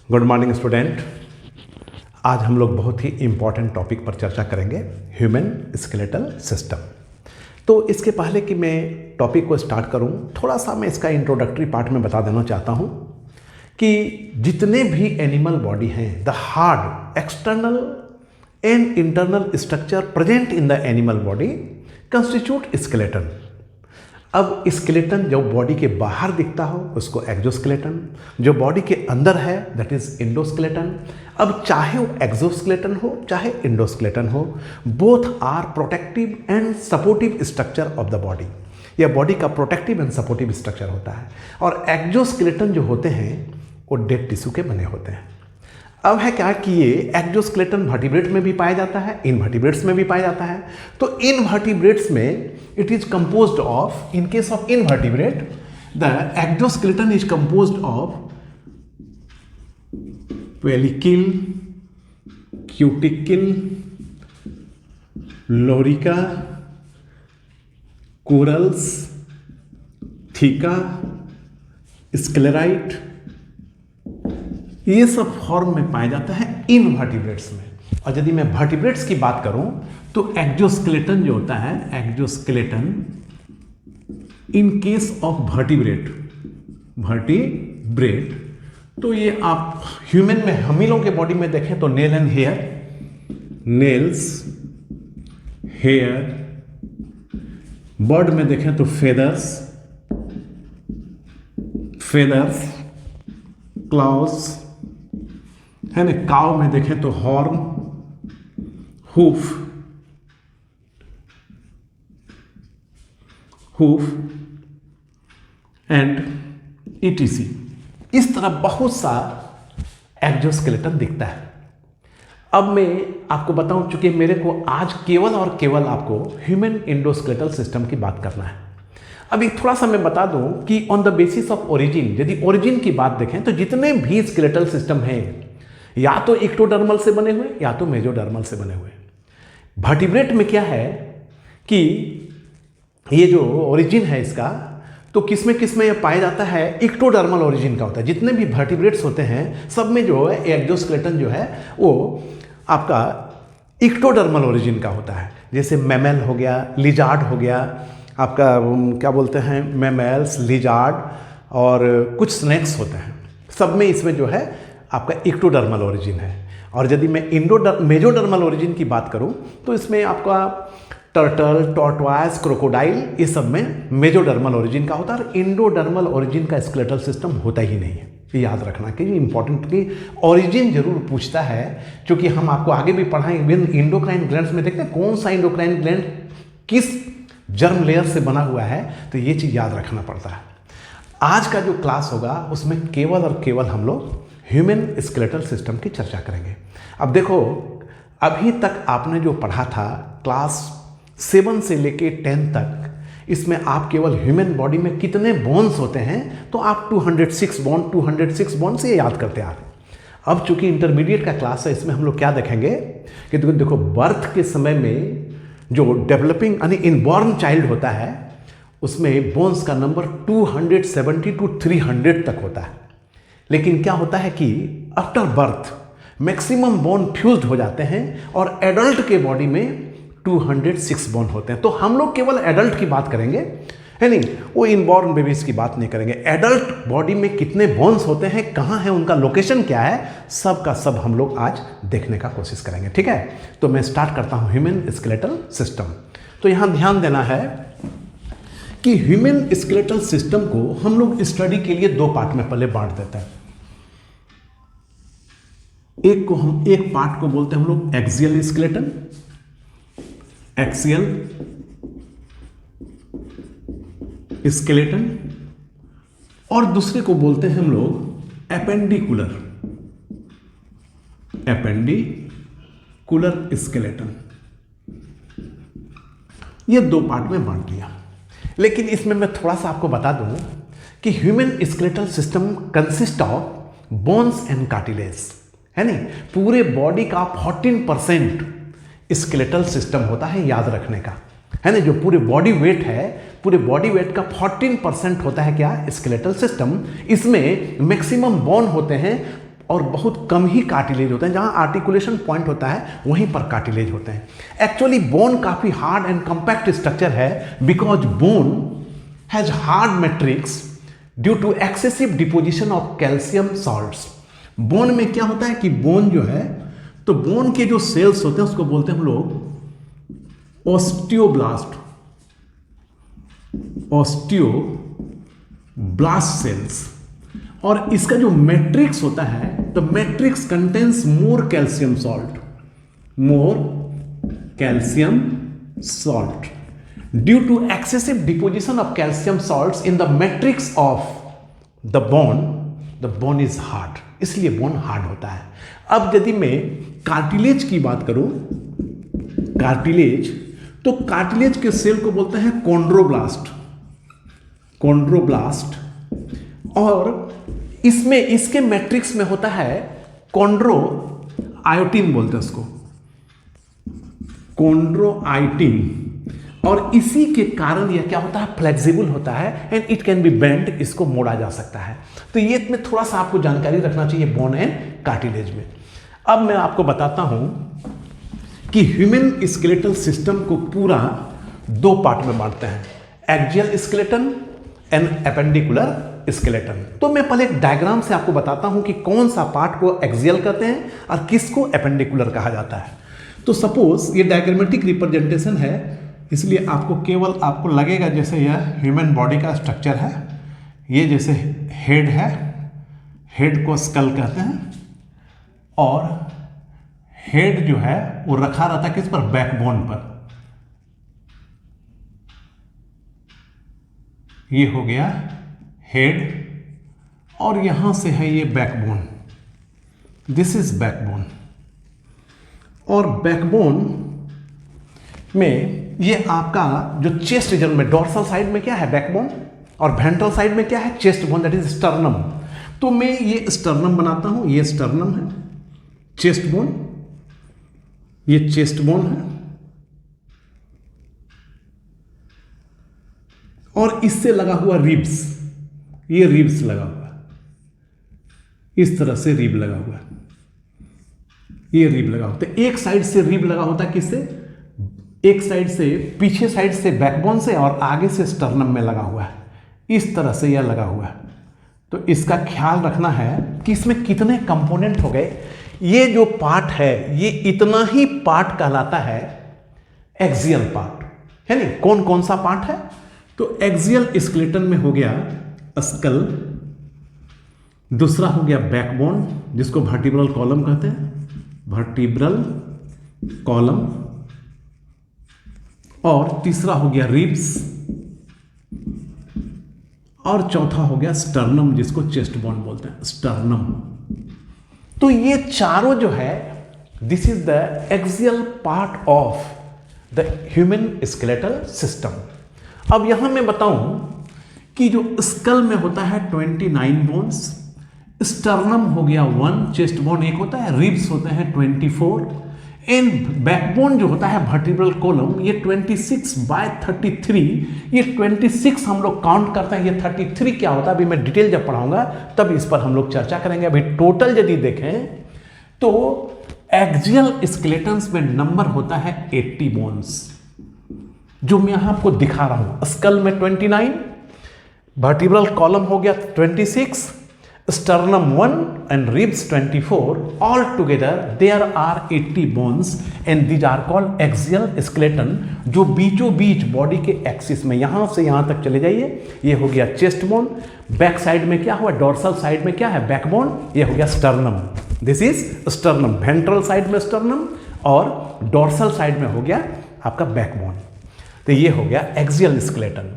Good morning student. आज हम लोग बहुत ही इम्पॉर्टेंट टॉपिक पर चर्चा करेंगे, ह्यूमन स्केलेटल सिस्टम। तो इसके पहले कि मैं टॉपिक को स्टार्ट करूं, थोड़ा सा मैं इसका इंट्रोडक्टरी पार्ट में बता देना चाहता हूं कि जितने भी एनिमल बॉडी हैं, the hard external and internal structure present in the animal body constitute skeleton. अब स्केलेटन जो बॉडी के बाहर दिखता हो उसको एक्सोस्केलेटन, जो बॉडी के अंदर है दैट इज इंडोस्केलेटन। अब चाहे वो एक्सोस्केलेटन हो चाहे इंडोस्केलेटन हो, both are protective and supportive structure of the body. यह बॉडी का प्रोटेक्टिव एंड सपोर्टिव स्ट्रक्चर होता है। और एक्सोस्केलेटन जो होते हैं वो डेड टिश्यू के बने होते हैं। अब है क्या कि ये एक्सोस्केलेटन वर्टिब्रेट में भी पाया जाता है, इनवर्टिब्रेट्स में भी पाया जाता है। तो इनवर्टिब्रेट्स में it is composed of, in case of invertebrate the exoskeleton is composed of pellicle, cuticle, lorica, corals, theca, sclerite, ये सब फॉर्म में पाया जाता है इनवर्टिब्रेट्स में। और यदि मैं वर्टिब्रेट्स की बात करूं तो एक्सोस्केलेटन जो होता है, exoskeleton in case of vertebrate, तो ये आप ह्यूमन में, हमीलों के बॉडी में देखें तो nail and hair, nails, hair, bird में देखें तो फेदर्स, क्लॉज, है ना। काव में देखें तो हॉर्न, हूफ एंड ईटीसी। इस तरह बहुत सा एक्सोस्केलेटन दिखता है। अब मैं आपको बताऊं, चूंकि मेरे को आज केवल और केवल आपको ह्यूमन इंडोस्केलेटल सिस्टम की बात करना है। अभी थोड़ा सा मैं बता दूं कि on the basis of origin, यदि ओरिजिन की बात देखें तो जितने भी स्केलेटल सिस्टम हैं या तो इक्टोडर्मल से बने हुए या तो मेजोडर्मल से बने हुए। वर्टिब्रेट में क्या है कि ये जो ओरिजिन है इसका, तो किसमें ये पाया जाता है, इक्टोडर्मल ओरिजिन का होता है। जितने भी वर्टिब्रेट्स होते हैं सब में जो है एक्सोस्केलेटन जो है वो आपका इक्टोडर्मल ओरिजिन का होता है। जैसे मैमल हो गया, लिजार्ड हो गया, आपका क्या बोलते हैं, मैमल्स, लिजार्ड और कुछ स्नेक्स होते हैं, सब में इसमें जो है आपका इक्टोडर्मल ओरिजिन है। और यदि मैं मेजोडर्मल ओरिजिन की बात करूं तो इसमें आपका टर्टल, टॉर्टवाइज, क्रोकोडाइल, ये सब में मेजोडर्मल ओरिजिन का होता है। और इंडोडर्मल ओरिजिन का स्केलेटल सिस्टम होता ही नहीं है। ये याद रखना कि इंपॉर्टेंट कि ओरिजिन जरूर पूछता है, क्योंकि हम आपको आगे भी पढ़ाएंगे। इंडोक्राइन ग्लैंड्स में देखते हैं कौन सा इंडोक्राइन ग्लैंड किस जर्म लेयर से बना हुआ है, तो ये चीज़ याद रखना पड़ता है। आज का जो क्लास होगा उसमें केवल और केवल हम लोग ह्यूमन स्केलेटल सिस्टम की चर्चा करेंगे। अब देखो, अभी तक आपने जो पढ़ा था क्लास 7 से लेके 10 तक, इसमें आप केवल ह्यूमन बॉडी में कितने बोन्स होते हैं तो आप 206 बोन से याद करते आ रहे। अब चूंकि इंटरमीडिएट का क्लास है, इसमें हम लोग क्या देखेंगे कि देखो बर्थ के समय में जो डेवलपिंग यानी इनबॉर्न चाइल्ड होता है उसमें बोन्स का नंबर 270 to 300 तक होता है। लेकिन क्या होता है कि after birth maximum bone fused हो जाते हैं और एडल्ट के बॉडी में 206 बोन होते हैं। तो हम लोग केवल एडल्ट की बात करेंगे, है नहीं, वो इनबॉर्न बेबीज की बात नहीं करेंगे। एडल्ट बॉडी में कितने बोन्स होते हैं, कहाँ है, उनका लोकेशन क्या है, सब का सब हम लोग आज देखने का कोशिश करेंगे। ठीक है, तो मैं स्टार्ट करता हूँ ह्यूमन स्केलेटल सिस्टम। तो यहाँ ध्यान देना है कि ह्यूमन स्केलेटल सिस्टम को हम लोग स्टडी के लिए 2 पार्ट में पहले बांट देते हैं। एक पार्ट को बोलते हैं हम लोग एक्सियल स्केलेटन, एक्सियल स्केलेटन, और दूसरे को बोलते हैं हम लोग एपेंडिकुलर स्केलेटन। ये 2 पार्ट में बांट दिया। लेकिन इसमें मैं थोड़ा सा आपको बता दूं कि human skeletal system consist of bones and cartilage, है नहीं। पूरे बॉडी का 14% स्केलेटल सिस्टम होता है, याद रखने का, है ना। जो पूरे बॉडी वेट है, पूरे बॉडी वेट का 14% होता है क्या, स्केलेटल सिस्टम। इसमें मैक्सिमम बोन होते हैं और बहुत कम ही कार्टिलेज होते हैं। जहाँ आर्टिकुलेशन पॉइंट होता है वहीं पर कार्टिलेज होते हैं। एक्चुअली बोन काफ़ी हार्ड एंड कम्पैक्ट स्ट्रक्चर है, because bone has hard matrix due to excessive deposition of calcium salts. Bone में क्या होता है कि बोन जो है, तो बोन के जो सेल्स होते हैं उसको बोलते हैं हम लोग ऑस्टियोब्लास्ट, ऑस्टियोब्लास्ट सेल्स। और इसका जो मैट्रिक्स होता है, the matrix contains more calcium salt, more calcium salt due to excessive deposition of calcium salts in the matrix of the bone is hard, इसलिए बोन हार्ड होता है। अब यदि मैं कार्टिलेज की बात करूं, कार्टिलेज, तो कार्टिलेज के सेल को बोलते हैं कॉन्ड्रोब्लास्ट, कॉन्ड्रोब्लास्ट। और इसमें इसके मैट्रिक्स में होता है कॉन्ड्रो आयोटीन, बोलते हैं उसको कॉन्ड्रो आयोटीन। और इसी के कारण यह क्या होता है, फ्लेक्सिबल होता है and it can be bend, इसको मोड़ा जा सकता है। तो ये में थोड़ा सा आपको जानकारी रखना चाहिए बोन एंड कार्टिलेज में। अब मैं आपको बताता हूं कि ह्यूमन स्केलेटल सिस्टम को पूरा दो पार्ट में बांटते हैं, axial skeleton and appendicular skeleton. तो मैं पहले एक डायग्राम से आपको बताता हूं कि कौन सा पार्ट को एक्सियल कहते हैं और किसको एपेंडिकुलर कहा जाता है। तो सपोज ये डायग्रामेटिक रिप्रेजेंटेशन है, इसलिए आपको केवल आपको लगेगा जैसे यह ह्यूमन बॉडी का स्ट्रक्चर है। ये जैसे हेड है, हेड को स्कल कहते हैं, और हेड जो है वो रखा रहता है किस पर, बैकबोन पर। ये हो गया हेड, और यहां से है ये बैकबोन, दिस इज बैकबोन। और बैकबोन में ये आपका जो चेस्ट रीजन में, डोर्सल साइड में क्या है, बैकबोन, और वेंट्रल साइड में क्या है, chest bone, that is sternum. तो मैं ये स्टर्नम बनाता हूं, ये स्टर्नम है, चेस्ट बोन, ये चेस्ट बोन है, और इससे लगा हुआ रिब्स, ये रिब्स लगा हुआ, इस तरह से रिब लगा हुआ, ये रिब लगा होता है। एक साइड से रिब लगा होता है किससे, एक साइड से, पीछे साइड से बैकबोन से, और आगे से स्टर्नम में लगा हुआ है, इस तरह से यह लगा हुआ है। तो इसका ख्याल रखना है कि इसमें कितने कंपोनेंट हो गए। ये जो पार्ट है ये इतना ही पार्ट कहलाता है एक्सियल पार्ट, है नहीं। कौन कौन सा पार्ट है, तो एक्सियल स्केलेटन में हो गया स्कल, दूसरा हो गया बैकबोन जिसको वर्टिब्रल कॉलम कहते हैं, वर्टिब्रल कॉलम, और तीसरा हो गया रिब्स, और चौथा हो गया स्टर्नम जिसको चेस्ट बोन बोलते हैं, स्टर्नम। तो ये चारों जो है, this is the axial part of the human skeletal system. अब यहां मैं बताऊं कि जो स्कल में होता है 29 बोन्स, स्टर्नम हो गया 1, चेस्ट बोन 1 होता है, रिब्स होते हैं 24, एंड बैकबोन जो होता है वर्टिब्रल कॉलम ये 26/33, ये 26 हम लोग काउंट करते हैं। ये 33 क्या होता है अभी मैं डिटेल जब पढ़ाऊंगा तब इस पर हम लोग चर्चा करेंगे। अभी टोटल यदि देखें तो एक्सियल स्केलेटन्स में नंबर होता है 80 बोन्स, जो मैं यहां आपको दिखा रहा हूं। स्कल में 29, वर्टिब्रल कॉलम हो गया 26, sternum 1 and ribs 24, all together there are 80 bones and these are called axial skeleton, जो बीचों बीच बॉडी के एक्सिस में यहां से यहां तक चले जाइए। ये हो गया चेस्ट बोन, बैक साइड में क्या हुआ, डोर्सल साइड में क्या है, बैकबोन, ये हो गया sternum, this is sternum. Ventral side में स्टर्नम और डोर्सल साइड में हो गया आपका बैकबोन। तो ये हो गया एक्सियल स्केलेटन।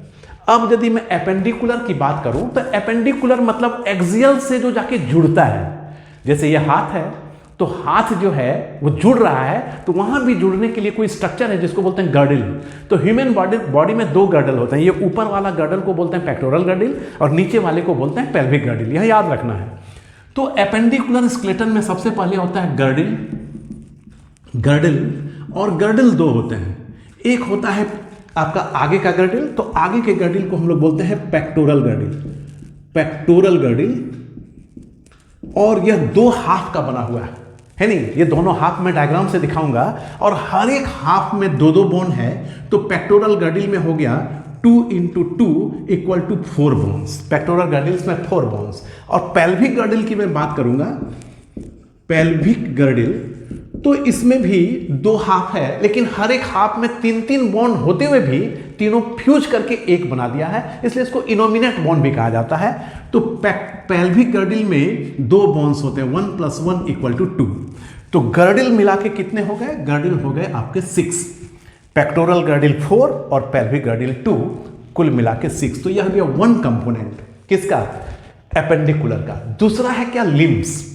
अब यदि मैं एपेंडिकुलर की बात करूं तो एपेंडिकुलर मतलब एक्सियल से जो जाके जुड़ता है। जैसे ये हाथ है तो हाथ जो है वो जुड़ रहा है, तो वहां भी जुड़ने के लिए कोई स्ट्रक्चर है जिसको बोलते हैं गर्डिल। तो ह्यूमन बॉडी में 2 गर्डल होते हैं, ये ऊपर वाला गर्डल को बोलते हैं पेक्टोरल गर्डिल और नीचे वाले को बोलते हैं पेल्विक गर्डिल, यह याद रखना है। तो एपेंडिकुलर स्केलेटन में सबसे पहले होता है गर्डिल, और गर्डिल 2 होते हैं। एक होता है आपका आगे का गर्डिल, तो आगे के गर्डिल को हम लोग बोलते हैं पेक्टोरल गर्डिल, और यह दो हाफ का बना हुआ है नहीं, ये दोनों हाफ में डायग्राम से दिखाऊंगा, और हर एक हाफ में दो दो बोन है, तो पेक्टोरल गर्डिल में हो गया 2 × 2 = 4 बोन्स। पेक्टोरल गर्डिल्स में 4 बोन्स। और पेल्विक गर्डिल की मैं बात करूंगा, पेल्विक गर्डिल, तो इसमें भी दो हाफ है, लेकिन हर एक हाफ में 3-3 बोन होते हुए भी तीनों फ्यूज करके एक बना दिया है, इसलिए इसको इनोमिनेट बोन भी कहा जाता है। तो पेल्विक गर्डिल में 2 बोन्स होते हैं, 1 + 1 = 2। तो गर्डिल मिला के कितने हो गए? गर्डिल हो गए आपके 6। पेक्टोरल गर्डिल 4 और पेल्विक गर्डिल 2, कुल मिला के 6। तो यह गया 1 कंपोनेंट किसका? एपेंडिकुलर का। दूसरा है क्या? लिम्स।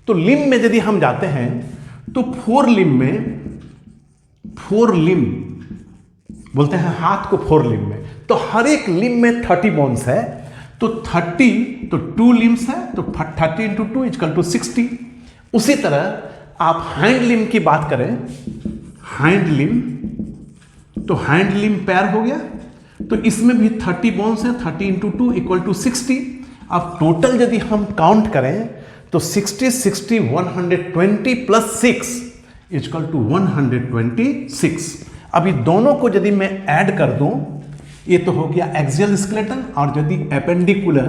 तो लिम्ब में यदि हम जाते हैं तो 4 लिम्ब में, 4 लिम्ब बोलते हैं हाथ को 4 लिम्ब में, तो हर एक लिम्ब में 30 बोन्स है, तो 30, तो 2 लिम्स है, तो 30 × 2 = 60। उसी तरह आप हैंड लिम्ब की बात करें, हैंड लिम्ब, तो हैंड लिम्ब पैर हो गया, तो इसमें भी 30 बोन्स है, 30 × 2 = 60। अब टोटल यदि हम काउंट करें तो 60 60 120 + 6 = 126। अभी दोनों को यदि मैं ऐड कर दूं, ये तो हो गया एक्सियल स्केलेटन, और यदि एपेंडिकुलर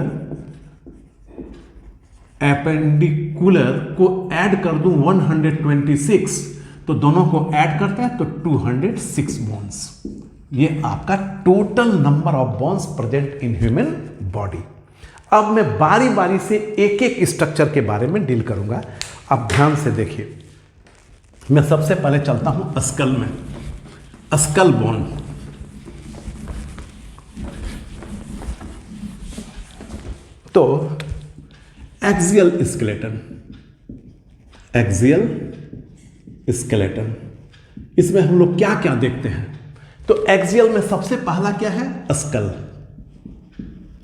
को ऐड कर दूं 126, तो दोनों को ऐड करते हैं तो 206 बोन्स। ये आपका total number of bones present in human body. अब मैं बारी बारी से एक एक स्ट्रक्चर के बारे में डील करूंगा। अब ध्यान से देखिए, मैं सबसे पहले चलता हूं स्कल में। स्कल बोन, तो एक्सियल स्केलेटन, एक्सियल स्केलेटन, इसमें हम लोग क्या क्या देखते हैं? तो एक्सियल में सबसे पहला क्या है? स्कल,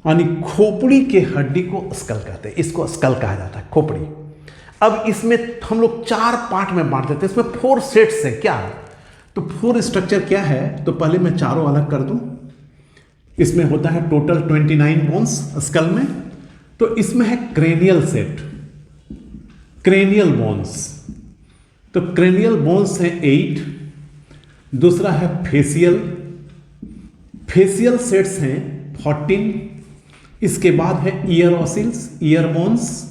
यानी खोपड़ी के हड्डी को स्कल कहते हैं, इसको स्कल कहा जाता है, खोपड़ी। अब इसमें हम लोग 4 पार्ट में बांट देते हैं, इसमें 4 सेट्स है। क्या? तो 4 स्ट्रक्चर क्या है? तो पहले मैं चारों अलग कर दूं। इसमें होता है टोटल 29 बोन्स स्कल में। तो इसमें है क्रेनियल सेट, क्रेनियल बोन्स, तो क्रेनियल बोन्स है 8। दूसरा है फेसियल, फेसियल सेट्स हैं 14। इसके बाद है ear ossicles, ear bones.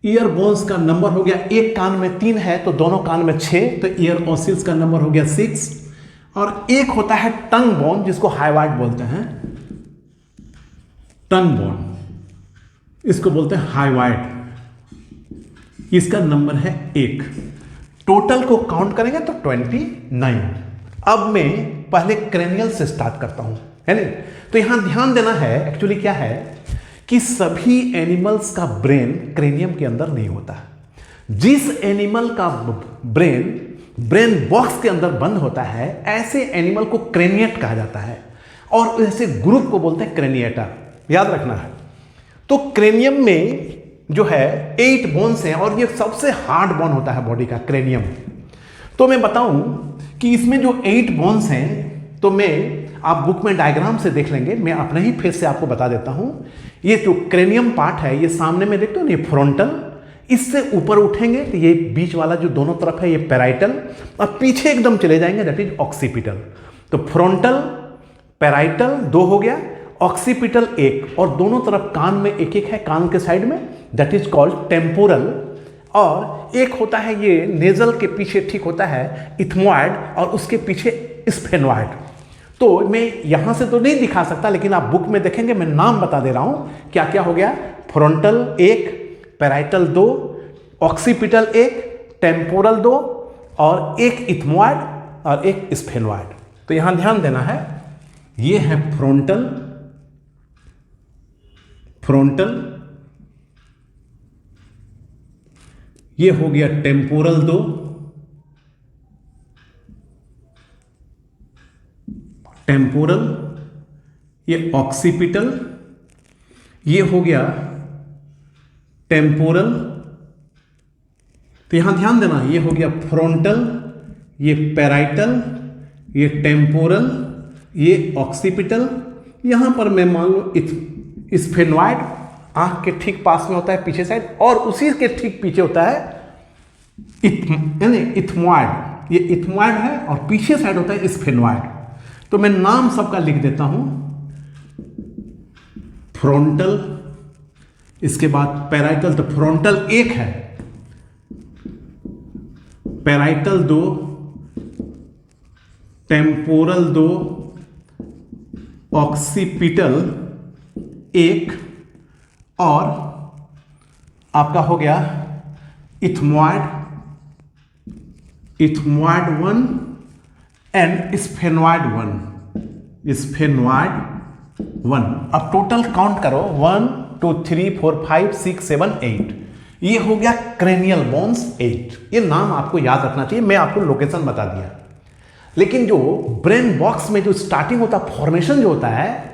Ear bones का नंबर हो गया, एक कान में 3 है तो दोनों कान में 6, तो ईयर ऑसिल्स का नंबर हो गया 6। और एक होता है टंग बोन, जिसको हाइवाइड बोलते हैं, टंग बोन, इसको बोलते हैं हाइवाइड, इसका नंबर है 1। टोटल को काउंट करेंगे तो 29। अब मैं पहले क्रेनियल से स्टार्ट करता हूं, है नहीं? तो यहां ध्यान देना है, एक्चुअली क्या है कि सभी एनिमल्स का ब्रेन क्रेनियम के अंदर नहीं होता। जिस एनिमल का ब्रेन बॉक्स के अंदर बंद होता है, ऐसे एनिमल को क्रेनिएट कहा जाता है, और ऐसे ग्रुप को बोलते हैं क्रेनिएटा, याद रखना है। तो क्रेनियम में जो है 8 बोन्स हैं, और ये सबसे हार्ड बोन होता है बॉडी का, क्रेनियम। तो मैं बताऊं कि इसमें जो 8 बोन्स हैं, तो मैं, आप बुक में डायग्राम से देख लेंगे, मैं अपने ही फेस से आपको बता देता हूं। ये जो क्रेनियम पार्ट है, ये सामने में देखते हो ना, ये फ्रंटल, इससे ऊपर उठेंगे तो ये बीच वाला जो दोनों तरफ है ये पैराइटल, और पीछे एकदम चले जाएंगे दैट इज ऑक्सीपिटल। तो फ्रंटल, पैराइटल 2 हो गया, ऑक्सीपिटल 1, और दोनों तरफ कान में एक एक है, कान के साइड में, दैट इज कॉल्ड टेम्पोरल। और एक होता है ये नेजल के पीछे ठीक होता है इथमोइड, और उसके पीछे स्फेनोइड। तो मैं यहां से तो नहीं दिखा सकता, लेकिन आप बुक में देखेंगे, मैं नाम बता दे रहा हूं क्या क्या हो गया। फ्रंटल 1, पैराइटल 2, ऑक्सीपिटल 1, टेम्पोरल 2, और एक इथमोइड और एक स्फेनोइड। तो यहां ध्यान देना है, ये है फ्रंटल, फ्रंटल, ये हो गया टेम्पोरल 2, टेम्पोरल, ये ऑक्सीपिटल, ये हो गया टेम्पोरल। तो यहां ध्यान देना, ये हो गया फ्रंटल, ये पैराइटल, ये टेम्पोरल, ये ऑक्सीपिटल। यहां पर मैं मान लो स्फेनोइड आंख के ठीक पास में होता है पीछे साइड, और उसी के ठीक पीछे होता है यानी इथमॉइड। ये इथमॉइड है और पीछे साइड होता है स्फेनॉइड। तो मैं नाम सबका लिख देता हूं, फ्रंटल, इसके बाद पैराइटल। तो फ्रंटल एक है, पैराइटल 2, टेम्पोरल 2, ऑक्सीपिटल 1, और आपका हो गया इथमॉइड 1 एंड स्फेनॉइड 1। अब टोटल काउंट करो, 1 2 3 4 5 6 7 8। ये हो गया क्रेनियल बोन्स 8। ये नाम आपको याद रखना चाहिए, मैं आपको लोकेशन बता दिया। लेकिन जो ब्रेन बॉक्स में जो स्टार्टिंग होता है, फॉर्मेशन जो होता है,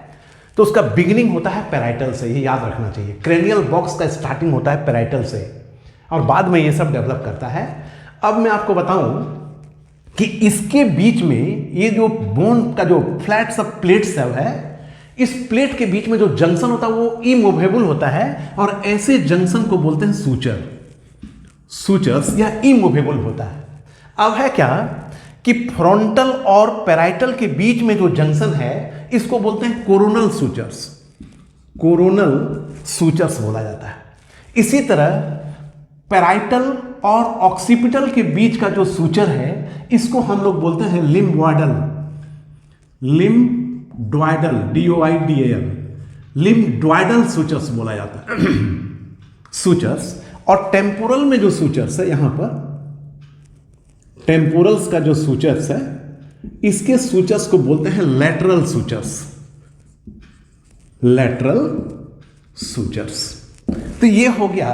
तो उसका बिगिनिंग होता है पैराइटल से, ये याद रखना चाहिए। क्रेनियल बॉक्स का स्टार्टिंग होता है पैराइटल से और बाद में ये सब डेवलप करता है। अब मैं आपको बताऊं कि इसके बीच में ये जो बोन का जो फ्लैट सब प्लेट सेल है, इस प्लेट के बीच में जो जंक्शन होता है वो इमूवेबल होता है, और ऐसे जंक्शन को बोलते हैं सूचर, सूचर्स, या इमूवेबल होता है। अब है क्या कि फ्रंटल और पैराइटल के बीच में जो जंक्शन है इसको बोलते हैं कोरोनल सूचर्स, कोरोनल सूचर्स बोला जाता है। इसी तरह पैराइटल और ऑक्सीपिटल के बीच का जो सूचर है इसको हम लोग बोलते हैं लिम्बॉइडल, लिम्बॉइडल, DOIDAL, लिम्बॉइडल सूचर्स बोला जाता है सूचर्स। और टेम्पोरल में जो सूचर्स है, यहां पर टेम्पोरल्स का जो सूचर्स है, इसके सूचर्स को बोलते हैं लैटरल सूचर्स, लैटरल सूचर्स। तो ये हो गया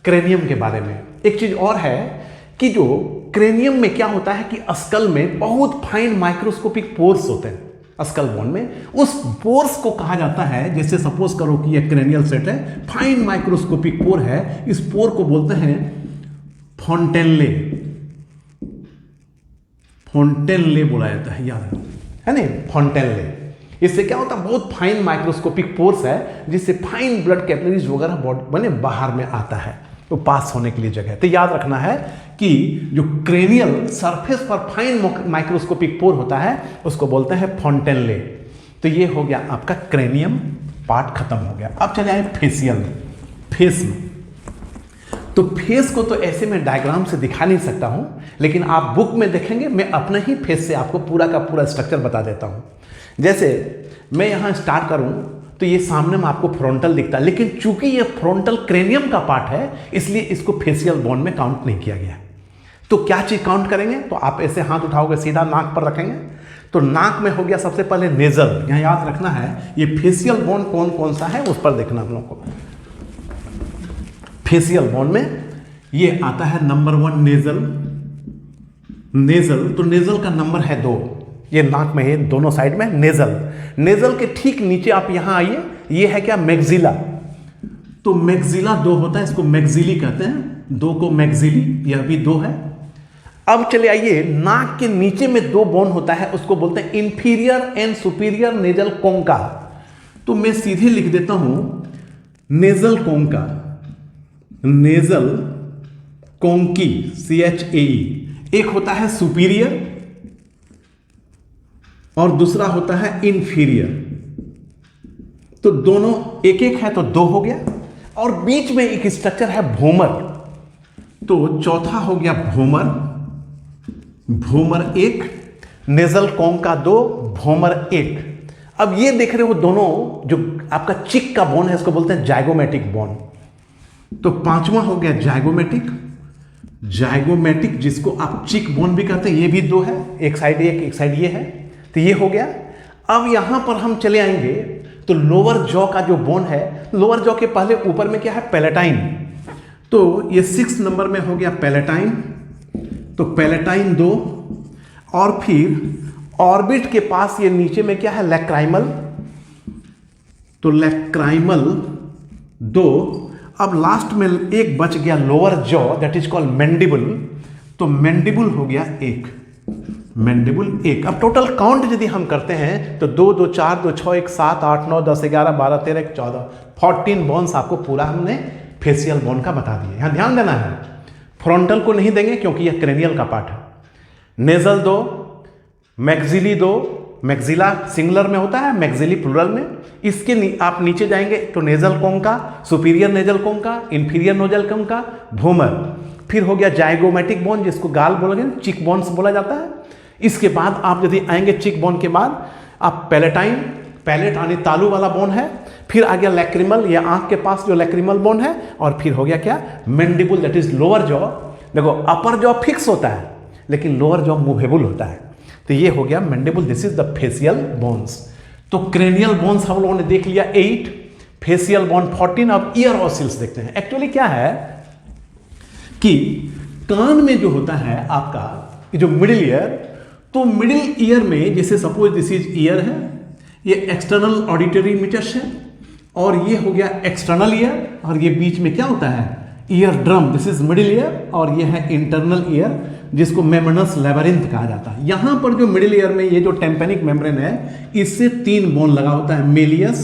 क्रेनियम के बारे में। एक चीज और है कि जो क्रेनियम में क्या होता है कि स्कल में बहुत फाइन माइक्रोस्कोपिक पोर्स होते हैं, स्कल बोन में। उस पोर्स को कहा जाता है, जैसे सपोज करो कि ये क्रेनियल सेट है, फाइन माइक्रोस्कोपिक पोर है, इस पोर को बोलते हैं फॉन्टेनले, फॉन्टेनले बोला जाता है, याद है ना, फॉन्टेनले। इससे क्या होता है, बहुत फाइन माइक्रोस्कोपिक पोर्स है जिससे फाइन ब्लड कैपिलरीज वगैरह बने बाहर में आता है, तो पास होने के लिए जगह। तो याद रखना है कि जो क्रेनियल सरफेस पर फाइन माइक्रोस्कोपिक पोर होता है उसको बोलते हैं फॉन्टेनले। तो ये हो गया आपका क्रेनियम पार्ट खत्म हो गया। अब चले आए फेसियल में। फेस में तो फेस को तो ऐसे मैं डायग्राम से दिखा नहीं सकता हूं, लेकिन आप बुक में देखेंगे, मैं अपने ही फेस से आपको पूरा का पूरा स्ट्रक्चर बता देता हूं। जैसे मैं यहां स्टार्ट करूं तो ये सामने में आपको फ्रंटल दिखता है, लेकिन चूंकि ये फ्रंटल क्रेनियम का पार्ट है इसलिए इसको फेसियल बोन में काउंट नहीं किया गया। तो क्या चीज काउंट करेंगे, तो आप ऐसे हाथ उठाओगे, सीधा नाक पर रखेंगे, तो नाक में हो गया सबसे पहले नेजल। यहां याद रखना है ये फेसियल बोन कौन कौन सा है उस पर देखना हम लोग को। फेसियल बोन में ये आता है नंबर 1 नेजल, नेजल। तो नेजल का नंबर है 2, ये नाक में है दोनों साइड में नेजल। नेजल के ठीक नीचे आप यहां आइए, ये है क्या, मैक्सिला। तो मैक्सिला 2 होता है, इसको मैक्सिली कहते हैं, 2 को मैक्सिली, यह भी 2 है। अब चले आइए, नाक के नीचे में 2 बोन होता है, उसको बोलते हैं इंफीरियर एंड सुपीरियर नेजल कोंका। तो मैं सीधे लिख देता हूं नेजल कोंका, नेजल कोंकी, CHAE। एक होता है सुपीरियर और दूसरा होता है इंफीरियर। तो दोनों एक एक है तो 2 हो गया, और बीच में एक स्ट्रक्चर है भोमर, तो चौथा हो गया भोमर, भोमर 1, नेजल कोंका 2, भोमर 1। अब ये देख रहे हो दोनों जो आपका चिक का बोन है इसको बोलते हैं जाइगोमेटिक बोन। तो 5वां हो गया जाइगोमेटिक, जाइगोमेटिक जिसको आप चिक बोन भी कहते हैं, ये भी 2 है, एक साइड एक साइड ये है, तो ये हो गया। अब यहां पर हम चले आएंगे तो लोअर जॉ का जो बोन है, लोअर जॉ के पहले ऊपर में क्या है, पैलेटाइन। तो ये 6 नंबर में हो गया पैलेटाइन, तो पैलेटाइन 2, और फिर ऑर्बिट के पास ये नीचे में क्या है, लैक्राइमल, तो लैक्राइमल 2। अब लास्ट में एक बच गया lower jaw, that is called mandible, तो मैंडिबल हो गया 1। मैंडिबुल एक। अब टोटल काउंट यदि हम करते हैं तो 2 2 4 2 6 1 7 8 9 10 11 12 13 14 14 बोन्स आपको पूरा हमने फेशियल बोन का बता दिए। यहाँ ध्यान देना है, फ्रंटल को नहीं देंगे क्योंकि यह क्रेनियल का पार्ट है। नेजल 2, मैक्सिली 2, मैक्सिला सिंगुलर में होता है, मैक्सिली प्लूरल में। इसके आप नीचे जाएंगे तो nasal concha, superior nasal concha, inferior nasal concha, vomer. फिर हो गया जाइगोमेटिक बोन जिसको गाल बोलोगे, चिक बोन्स बोला जाता है। इसके बाद आप यदि आएंगे चिक बोन के बाद आप पैलेटाइन, पैलेट यानी तालू वाला बोन है। फिर आ गया लैक्रिमल, या आंख के पास जो लैक्रिमल बोन है। और फिर हो गया क्या, मैंडिबुल, दैट इज लोअर जॉ। देखो अपर जॉ फिक्स होता है लेकिन लोअर जॉ मूवेबल होता है। तो ये हो गया mandible, this is the facial bones. तो क्रेनियल बोन्स हम लोगों ने देख लिया 8, फेशियल बोन 14। अब ईयर ऑसिल्स देखते हैं। एक्चुअली क्या है कि कान में जो होता है आपका जो मिडिल ईयर, तो मिडिल ईयर में जैसे सपोज दिस इज ईयर है, ये एक्सटर्नल ऑडिटरी मीटर्स है, और ये हो गया एक्सटर्नल ईयर, और ये बीच में क्या होता है, ear drum, this is middle ear, और ये है इंटरनल ईयर जिसको मेमनस लेबरिंथ कहा जाता है। यहां पर जो मिडिल ईयर में ये जो टेम्पेनिक मेम्ब्रेन है, इससे 3 बोन लगा होता है, मेलियस,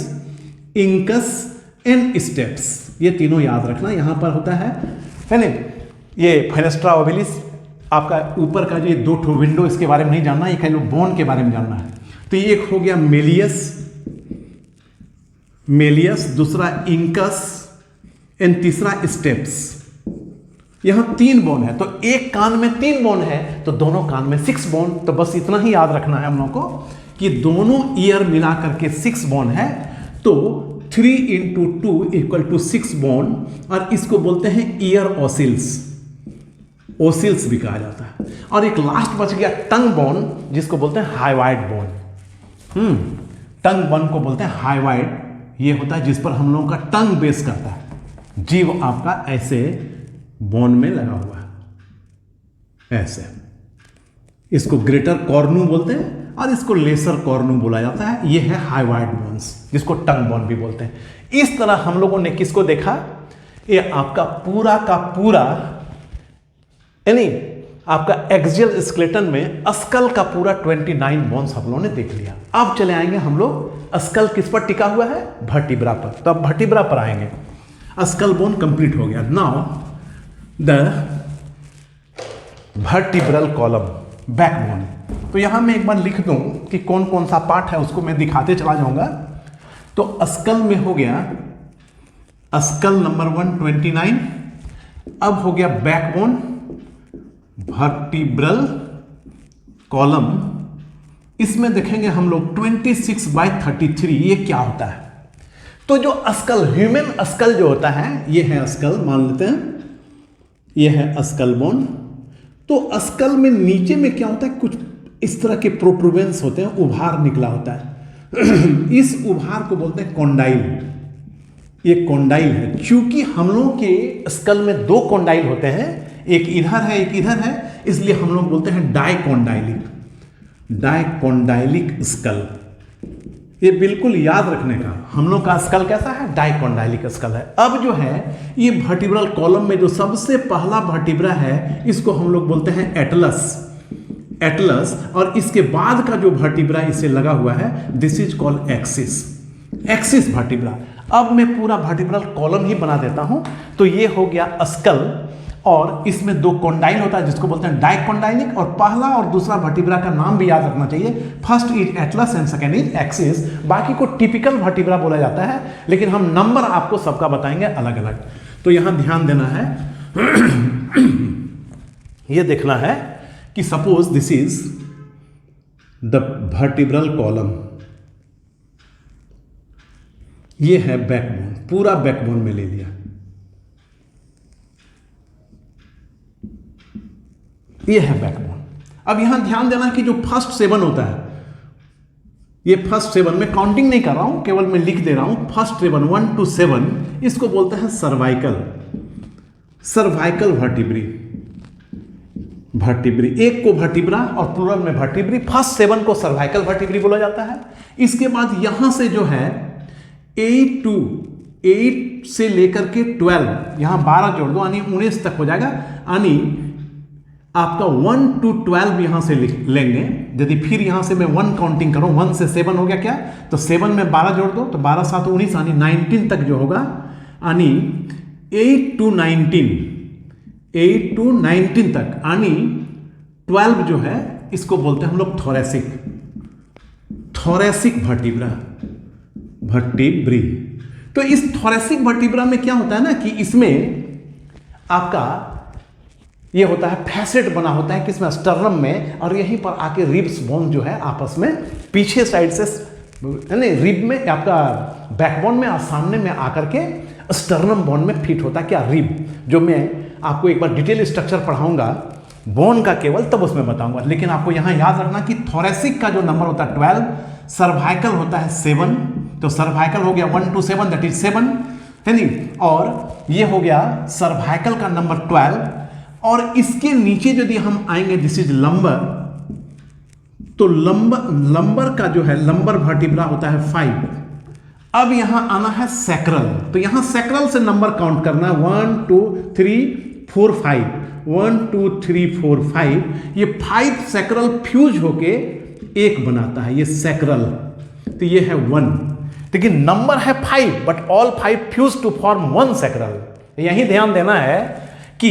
इंकस एंड स्टेप्स। ये तीनों याद रखना यहां पर होता है ना। ये फेनेस्ट्रा ओविलिस, आपका ऊपर का जो 2 ठो विंडो, इसके बारे में नहीं जानना, ये खाली बोन के बारे में जानना है। तो ये एक हो गया मेलियस, मेलियस, दूसरा इंकस एंड तीसरा स्टेप्स। यहां 3 बोन है, तो एक कान में 3 बोन है तो दोनों कान में 6 बोन। तो बस इतना ही याद रखना है हम लोग को कि दोनों ईयर मिला करके 6 बोन है। तो 3 × 2 = 6 बोन, और इसको बोलते हैं ईयर ऑसिल्स, ओसिल्स भी कहा जाता है। और एक लास्ट बच गया टंग बोन, जिसको बोलते हैं हाइवाइड बोन। टंग बोन को बोलते हैं हाइवाइड, ये होता है जिस पर हम लोगों का टंग बेस करता है। जीव आपका ऐसे बोन में लगा हुआ है, ऐसे। इसको ग्रेटर कॉर्नू बोलते हैं और इसको लेसर कॉर्नू बोला जाता है। ये है हाइवाइड बोन्स, जिसको टंग बोन भी बोलते हैं। इस तरह हम लोगों ने किसको देखा, ये आपका पूरा का पूरा, यानी आपका एक्सियल स्केलेटन में स्कल का पूरा 29 बोन्स हम लोगों ने देख लिया। अब चले आएंगे हम लोग, स्कल किस पर टिका हुआ है, वर्टिब्रा पर। तो अब वर्टिब्रा पर आएंगे, स्कल बोन कंप्लीट हो गया। Now the vertebral column, backbone. तो यहां मैं एक बार लिख दूं कि कौन कौन सा पार्ट है, उसको मैं दिखाते चला जाऊंगा। तो स्कल में हो गया स्कल नंबर 1 29। अब हो गया बैकबोन, वर्टिब्रल कॉलम। इसमें देखेंगे हम लोग 26/33, ये क्या होता है। तो जो स्कल, ह्यूमन स्कल जो होता है, ये है स्कल, मान लेते हैं ये है स्कल बोन। तो स्कल में नीचे में क्या होता है, कुछ इस तरह के प्रोट्रूबेंस होते हैं, उभार निकला होता है। इस उभार को बोलते हैं कॉन्डाइल। ये कॉन्डाइल है। चूंकि हम लोग के स्कल में 2 कॉन्डाइल होते हैं, एक इधर है एक इधर है, इसलिए हम लोग बोलते हैं डाइकोंडाइलिक, डाइकोंडाइलिक स्कल। ये बिल्कुल याद रखने का, हम लोग का स्कल कैसा है, डाइकोंडाइलिक स्कल है। अब जो है ये वर्टिब्रल कॉलम में जो सबसे पहला वर्टिब्रा है, इसको हम लोग बोलते हैं एटलस, एटलस। और इसके बाद का जो वर्टिब्रा इसे लगा हुआ है, this is called axis, axis vertebra. अब मैं पूरा वर्टिब्रल कॉलम ही बना देता हूं। तो ये हो गया स्कल, और इसमें 2 कॉन्डाइल होता है जिसको बोलते हैं डाइकोंडाइलिक, और पहला और दूसरा वर्टिब्रा का नाम भी याद रखना चाहिए। First is Atlas and second is axis. बाकी को टिपिकल वर्टिब्रा बोला जाता है, लेकिन हम नंबर आपको सबका बताएंगे अलग अलग। तो यहां ध्यान देना है, यह देखना है कि suppose this is the vertebral column, ये है बैकबोन, पूरा बैकबोन में ले लिया। ये है बैकबोन। अब यहां ध्यान देना कि जो फर्स्ट 7 होता है, ये फर्स्ट 7 में काउंटिंग नहीं कर रहा हूं, केवल मैं लिख दे रहा हूं। फर्स्ट 7 1 to 7, इसको बोलते हैं सर्वाइकल, सर्वाइकल वर्टिब्री, वर्टिब्री। एक को वर्टिब्रा और प्लूरल में वर्टिब्री। फर्स्ट 7 को सर्वाइकल वर्टिब्री बोला जाता है। इसके बाद यहां से जो है 8 से लेकर के 12, यहां 12 जोड़ दो यानी 19 तक हो जाएगा। यानी आपका 1 to 12 यहां से लेंगे। यदि फिर यहां से मैं 1 काउंटिंग करूं, 1 से 7 हो गया क्या, तो 7 में 12 जोड़ दो तो 12 7 19 यानी 19 तक जो होगा, यानी 8 to 19 तक, यानी 12 जो है इसको बोलते हैं हम लोग थोरेसिक वर्टिब्री। तो इस थोरेसिक वर्टिब्रा में क्या होता है ना कि इसमें आपका ये होता है फैसेट बना होता है किसमें, स्टर्नम में, और यहीं पर आके रिब्स बोन जो है आपस में पीछे साइड से यानी रिब में आपका बैकबोन में और सामने में आकर के स्टर्नम बोन में फिट होता है क्या, रिब, जो मैं आपको एक बार डिटेल स्ट्रक्चर पढ़ाऊंगा बोन का केवल तब उसमें बताऊंगा। लेकिन आपको यहां याद रखना कि थोरेसिक का जो नंबर होता है 12, सर्वाइकल होता है 7, तो सर्वाइकल हो गया 1 to 7 दैट इज 7 है नहीं, और ये हो गया सर्वाइकल का नंबर 12, और इसके नीचे यदि हम आएंगे दिस इज लंबर, तो लंबर का जो है लंबर वर्टिब्रा होता है 5। अब यहां आना है सैक्रल, तो यहां सैक्रल से नंबर काउंट करना है 1 2 3 4 5, 1 2 3 4 5, ये 5 सैक्रल फ्यूज होके एक बनाता है, ये सैक्रल, तो ये है 1, लेकिन नंबर है 5 but all 5 fuse to form 1 sacral. यही ध्यान देना है कि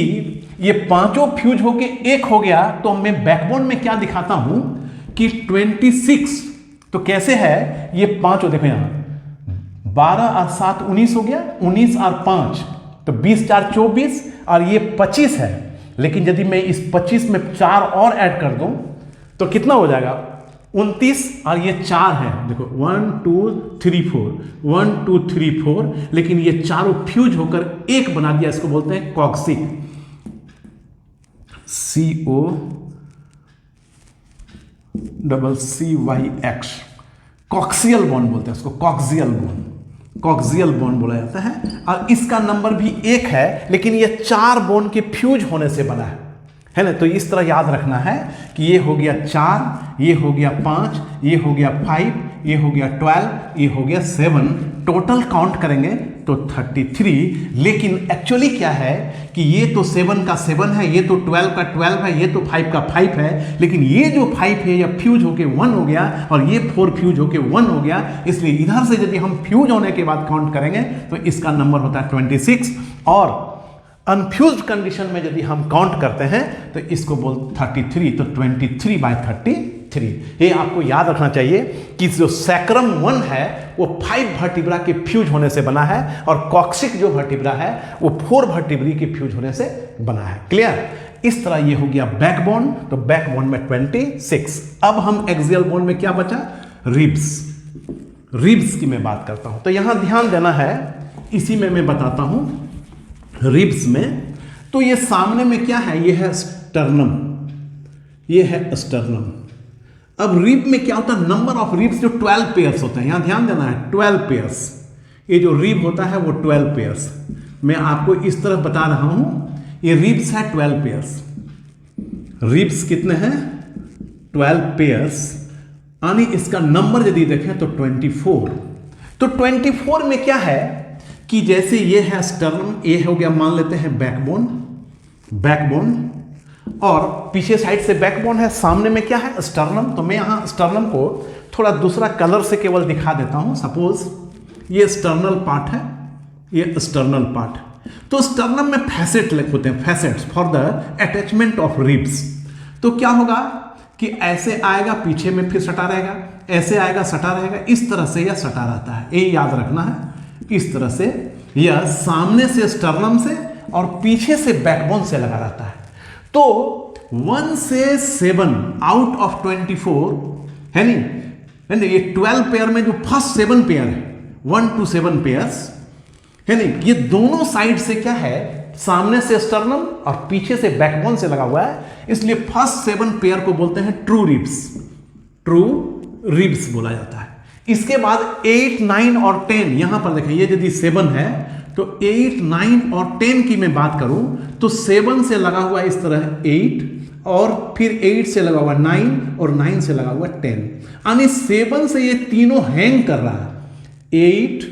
ये पांचों फ्यूज होके एक हो गया, तो मैं बैकबोन में क्या दिखाता हूं कि 26, तो कैसे है ये पांचों, देखो यहां 12 और 7 19 हो गया, 19 और 5 तो 20 4 24, और ये 25 है, लेकिन यदि मैं इस 25 में 4 और ऐड कर दूं तो कितना हो जाएगा 29, और ये 4 है, देखो 1 2 3 4 1 2 3 4, लेकिन ये चारों फ्यूज होकर एक बना दिया, इसको बोलते हैं कॉक्सिक, COCCYX, कॉक्सियल बोन बोलते हैं उसको, कॉक्सियल बोन बोला जाता है, और इसका नंबर भी 1 है, लेकिन ये 4 बोन के फ्यूज होने से बना है ना। तो इस तरह याद रखना है कि ये हो गया 4, ये हो गया 5, ये हो गया 5, ये हो गया 12, ये हो गया 7, टोटल काउंट करेंगे तो 33। लेकिन एक्चुअली क्या है कि ये तो 7 का 7 है, ये तो 12 का 12 है, ये तो 5 का 5 है, लेकिन ये जो 5 है ये फ्यूज होके 1 हो गया, और ये 4 फ्यूज होके 1 हो गया, इसलिए इधर से यदि हम फ्यूज होने के बाद काउंट करेंगे तो इसका नंबर होता है 26, और अनफ्यूज्ड कंडीशन में यदि हम काउंट करते हैं तो इसको बोल 33, तो 23/33। ये आपको याद रखना चाहिए कि जो सैक्रम 1 है वो 5 वर्टिब्रा के फ्यूज होने से बना है, और कॉक्सिक जो वर्टिब्रा है वो 4 वर्टिब्री के फ्यूज होने से बना है। क्लियर? इस तरह ये हो गया बैकबोन, तो बैकबोन में 26। अब हम एक्सियल बोन में क्या बचा, रिब्स की मैं बात करता हूं, तो यहां ध्यान देना है, इसी में मैं बताता हूं रिब्स में। तो ये सामने में क्या है, ये है स्टर्नम, ये है स्टर्नम। अब रिब में क्या होता है, नंबर ऑफ रिब्स जो 12 पेयर्स होते हैं, यहां ध्यान देना है 12 पेयर्स, ये जो रिब होता है वो 12 पेयर्स, मैं आपको इस तरह बता रहा हूं, ये रिब्स है 12 पेयर्स। रिब्स कितने हैं, 12 पेयर्स, यानी इसका नंबर यदि देखें तो 24। तो 24 में क्या है कि जैसे ये है स्टर्नम, ये हो गया मान लेते हैं बैकबोन, और पीछे साइड से बैकबोन है, सामने में क्या है स्टर्नम। तो मैं यहां स्टर्नम को थोड़ा दूसरा कलर से केवल दिखा देता हूं। सपोज ये स्टर्नल पार्ट है, ये स्टर्नल पार्ट, तो स्टर्नम में फैसेट होते हैं, facets for the attachment of ribs. तो क्या होगा कि ऐसे आएगा, पीछे में फिर सटा रहेगा, ऐसे आएगा सटा रहेगा, इस तरह से यह सटा रहता है, ये याद रखना है। इस तरह से यह सामने से स्टर्नम से और पीछे से बैकबोन से लगा रहता है। तो 1 से 7 आउट ऑफ 24 है नहीं, ये 12 पेयर में जो फर्स्ट 7 पेयर है, 1 to 7 पेयर्स है नहीं, ये दोनों साइड से क्या है, सामने से स्टर्नम और पीछे से बैकबोन से लगा हुआ है, इसलिए फर्स्ट 7 पेयर को बोलते हैं ट्रू रिब्स बोला जाता है। इसके बाद 8 9 और 10, यहां पर देखें, ये यदि 7 है तो 8 9 और 10 की मैं बात करूं तो 7 से लगा हुआ इस तरह 8, और फिर 8 से लगा हुआ 9, और 9 से लगा हुआ 10, यानी 7 से ये तीनों हैंग कर रहा है, 8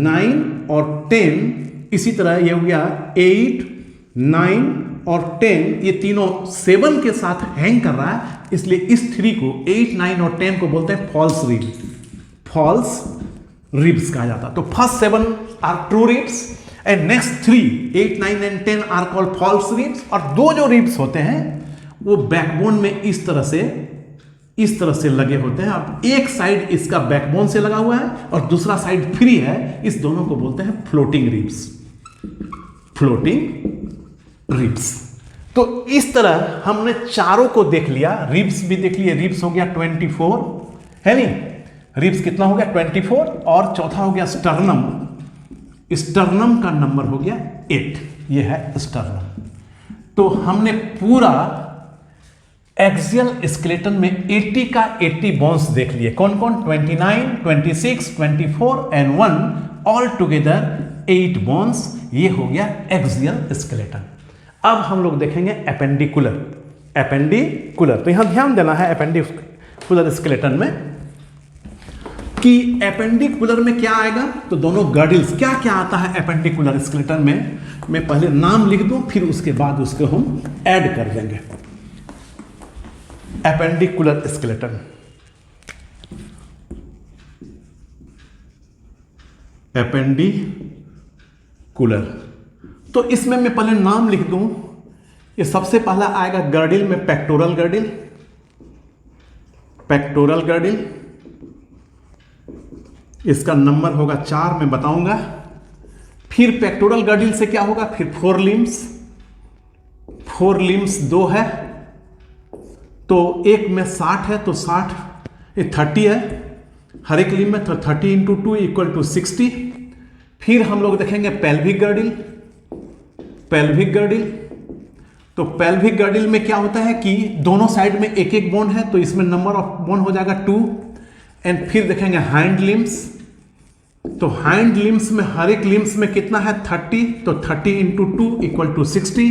9 और 10। इसी तरह ये हो गया 8 9 और 10 ये तीनों 7 के साथ हैंग कर रहा है, इसलिए इस 3 को 8, 9 और 10 को बोलते हैं फॉल्स रिब, फॉल्स रिब्स कहा जाता है। तो first 7 are true ribs and next 3 8, 9 and 10 are called false ribs. और दो जो रिब्स होते हैं वो बैकबोन में इस तरह से लगे होते हैं। अब एक साइड इसका बैकबोन से लगा हुआ है और दूसरा साइड फ्री है, इस दोनों को बोलते हैं फ्लोटिंग रिब्स, फ्लोटिंग रिब्स। तो इस तरह हमने चारों को देख लिया, रिब्स भी देख लिए, रिब्स हो गया 24 है नहीं, रिब्स कितना हो गया 24, और चौथा हो गया स्टर्नम, स्टर्नम का नंबर हो गया 8, ये है स्टर्नम। तो हमने पूरा एक्सियल स्केलेटन में 80 का 80 बोन्स देख लिए। कौन कौन? 29, 26, 24 एंड 1, ऑल टुगेदर 8 बोन्स। ये हो गया एक्सियल स्केलेटन। अब हम लोग देखेंगे एपेंडिकुलर, एपेंडिकुलर। तो यहां ध्यान देना है एपेंडिकुलर स्केलेटन में कि एपेंडिकुलर में क्या आएगा। तो दोनों गर्डिल्स, क्या क्या आता है एपेंडिकुलर स्केलेटन में, मैं पहले नाम लिख दूं फिर उसके बाद उसको हम ऐड कर देंगे। एपेंडिकुलर स्केलेटन, एपेंडिकुलर, तो इसमें मैं पहले नाम लिख दूं। ये सबसे पहला आएगा गर्डिल में पेक्टोरल गर्डिल, पेक्टोरल गर्डिल, इसका नंबर होगा 4, मैं बताऊंगा। फिर पेक्टोरल गर्डिल से क्या होगा, फिर 4 लिम्स, 4 लिम्स 2 है, तो एक में 60 है, तो 60 30 है हर एक लिम्ब में, तो 30 इंटू 2 इक्वल टू 60। फिर हम लोग देखेंगे पेल्विक गर्डिल, पेल्विक गर्डिल, तो पेल्विक गर्डिल में क्या होता है कि दोनों साइड में एक एक बोन है, तो इसमें नंबर ऑफ बोन हो जाएगा 2। एंड फिर देखेंगे हैंड लिम्स, तो हैंड लिम्स में हर एक लिम्स में कितना है 30, तो 30 into 2 equal to 60,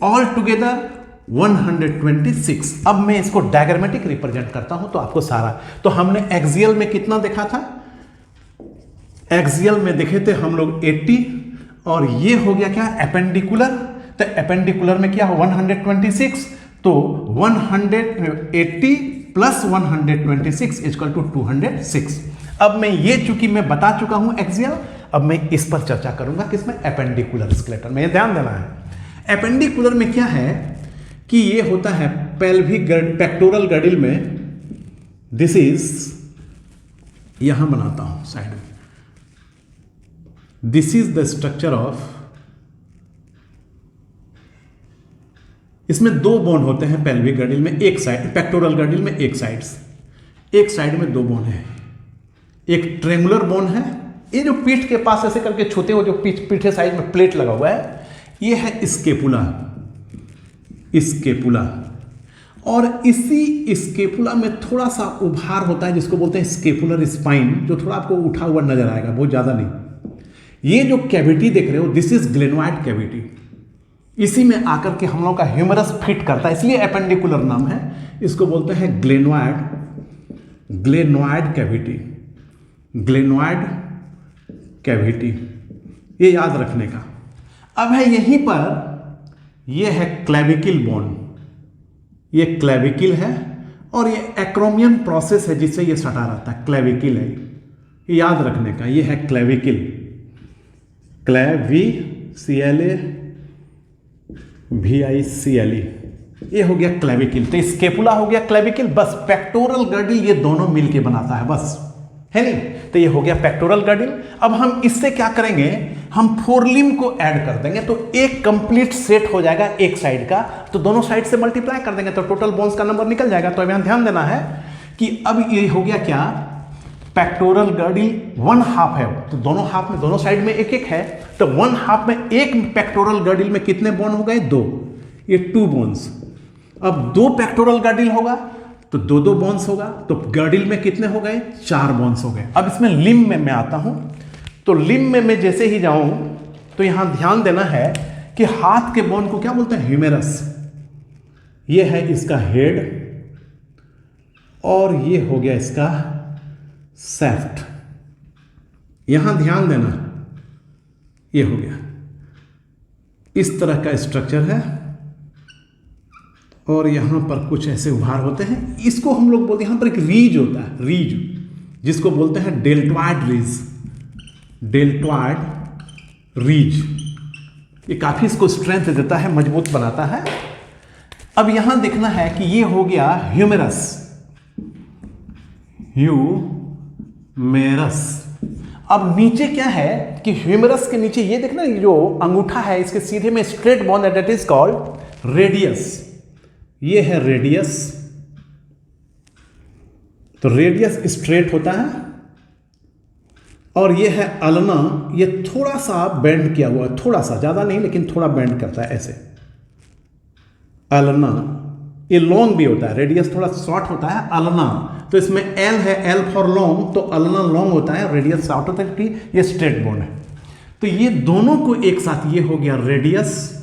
all together 126। अब मैं इसको डायग्रामेटिक रिप्रेजेंट करता हूं तो आपको सारा, तो हमने एक्सियल में कितना देखा था, एक्सियल में देखे थे हम लोग 80, और ये हो गया क्या एपेंडिकुलर। तो एपेंडिकुलर में क्या हो 126, तो 180 प्लस 126 इक्वल टू 206। अब मैं ये चूंकि मैं बता चुका हूं एक्सियल, अब मैं इस पर चर्चा करूंगा किसमें, एपेंडिकुलर स्केलेटन में। ध्यान देना है एपेंडिकुलर में क्या है कि ये होता है पेल्विक पेक्टोरल गर्डिल में, दिस इज, यहां बनाता हूं साइड में, this is the structure of, इसमें 2 बोन होते हैं पेल्विक गर्डिल में, एक साइड, पेक्टोरल गर्डिल में एक साइड में 2 बोन है, एक ट्रेंगुलर बोन है, ये जो पीठ के पास ऐसे करके छूते हो, जो पीठे साइड में प्लेट लगा हुआ है, ये है स्केपुला, स्केपुला, और इसी स्केपुला में थोड़ा सा उभार होता है जिसको बोलते हैं स्केपुलर स्पाइन, जो थोड़ा आपको उठा हुआ नजर आएगा, बहुत ज्यादा नहीं। ये जो कैविटी देख रहे हो, दिस इज ग्लेनोइड कैविटी, इसी में आकर के हम लोग का ह्यूमरस फिट करता है, इसलिए एपेंडिकुलर नाम है। इसको बोलते हैं glenoid, glenoid cavity, glenoid cavity, ये याद रखने का। अब है यहीं पर, ये है क्लेविकल बोन, ये क्लेविकल है, और ये एक्रोमियन प्रोसेस है जिससे ये सटा रहता है, क्लेविकल है, ये याद रखने का। ये है क्लेविकल, CLAVICLE, ये हो गया क्लेविकल। तो स्केपुला हो गया क्लेविकल, बस पेक्टोरल गर्डिल ये दोनों मिलके बनाता है, बस, है नहीं। तो ये हो गया पेक्टोरल गर्डिल। अब हम इससे क्या करेंगे, हम 4 लिम्ब को ऐड कर देंगे, तो एक कंप्लीट सेट हो जाएगा एक साइड का, तो दोनों साइड से मल्टीप्लाई कर देंगे तो टोटल बोन्स का नंबर निकल जाएगा। तो यहां ध्यान देना है कि अब ये हो गया क्या, पेक्टोरल गर्डिल 1/2 है, तो दोनों हाफ में, दोनों साइड में एक एक है, तो 1/2 में एक पेक्टोरल गर्डिल में कितने बोन हो गए, 2, ये 2 बोन्स। अब 2 पेक्टोरल गर्डिल होगा तो 2 बोन्स होगा, तो गर्डिल में कितने हो गए, 4 बोन्स हो गए। अब इसमें लिम्ब में मैं आता हूं, तो लिम्ब में मैं जैसे ही जाऊं तो यहां ध्यान देना है कि हाथ के बोन को क्या बोलते हैं, ह्यूमेरस, ये है इसका हेड, और ये हो गया इसका सैफ्ट। यहां ध्यान देना, ये हो गया, इस तरह का स्ट्रक्चर है, और यहाँ पर कुछ ऐसे उभार होते हैं, इसको हम लोग बोलते हैं, यहाँ पर एक रीज होता है, रीज, जिसको बोलते हैं डेल्टॉइड रीज, डेल्टॉइड रीज। ये काफ़ी इसको स्ट्रेंथ देता है, मजबूत बनाता है। अब यहां देखना है कि ये हो गया ह्यूमेरस, ह्यूमेरस। अब नीचे क्या है कि ह्यूमेरस के नीचे ये देखना, ये जो अंगूठा है इसके सीधे में स्ट्रेट बोन है, दैट इज कॉल्ड रेडियस। ये है रेडियस, तो रेडियस स्ट्रेट होता है। और ये है अल्ना, ये थोड़ा सा बेंड किया हुआ है, थोड़ा सा, ज्यादा नहीं लेकिन थोड़ा बेंड करता है ऐसे, अल्ना। ये लॉन्ग भी होता है, रेडियस थोड़ा शॉर्ट होता है, अल्ना। तो इसमें एल है, एल फॉर लॉन्ग, तो अल्ना लॉन्ग होता है, रेडियस शॉर्ट होता है, कि ये स्ट्रेट बोन है। तो ये दोनों को एक साथ, ये हो गया रेडियस,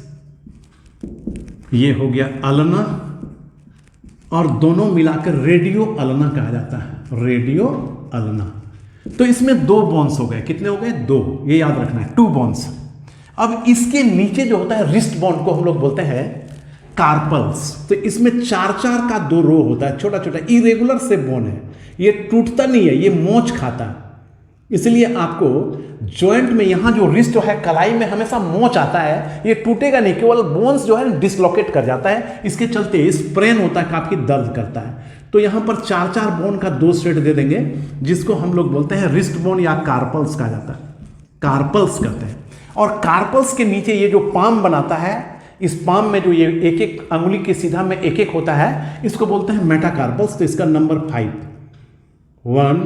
ये हो गया अल्ना, और दोनों मिलाकर रेडियो अल्ना कहा जाता है, रेडियो अल्ना। तो इसमें दो बॉन्स हो गए, कितने हो गए? दो, ये याद रखना है, 2 बॉन्स। अब इसके नीचे जो होता है रिस्ट बॉन्ड को हम लोग बोलते हैं कार्पल्स। तो इसमें 4-4 का 2 रो होता है, छोटा छोटा इरेगुलर से बोन है, ये टूटता नहीं है, ये मोच खाता है। इसलिए आपको जॉइंट में यहां जो रिस्ट जो है, कलाई में हमेशा मोच आता है, ये टूटेगा नहीं, केवल बोन्स जो है डिसलोकेट कर जाता है। इसके चलते स्प्रेन होता है, काफी दर्द करता है। तो यहां पर 4-4 बोन का 2 सेट दे देंगे, जिसको हम लोग बोलते हैं रिस्ट बोन या कार्पल्स कहा जाता है, कार्पल्स कहते हैं। और कार्पल्स के नीचे ये जो पाम बनाता है, इस पाम में जो ये एक एक अंगुली के सीधा में एक एक होता है, इसको बोलते हैं मेटाकार्पल्स। तो इसका नंबर 5, 1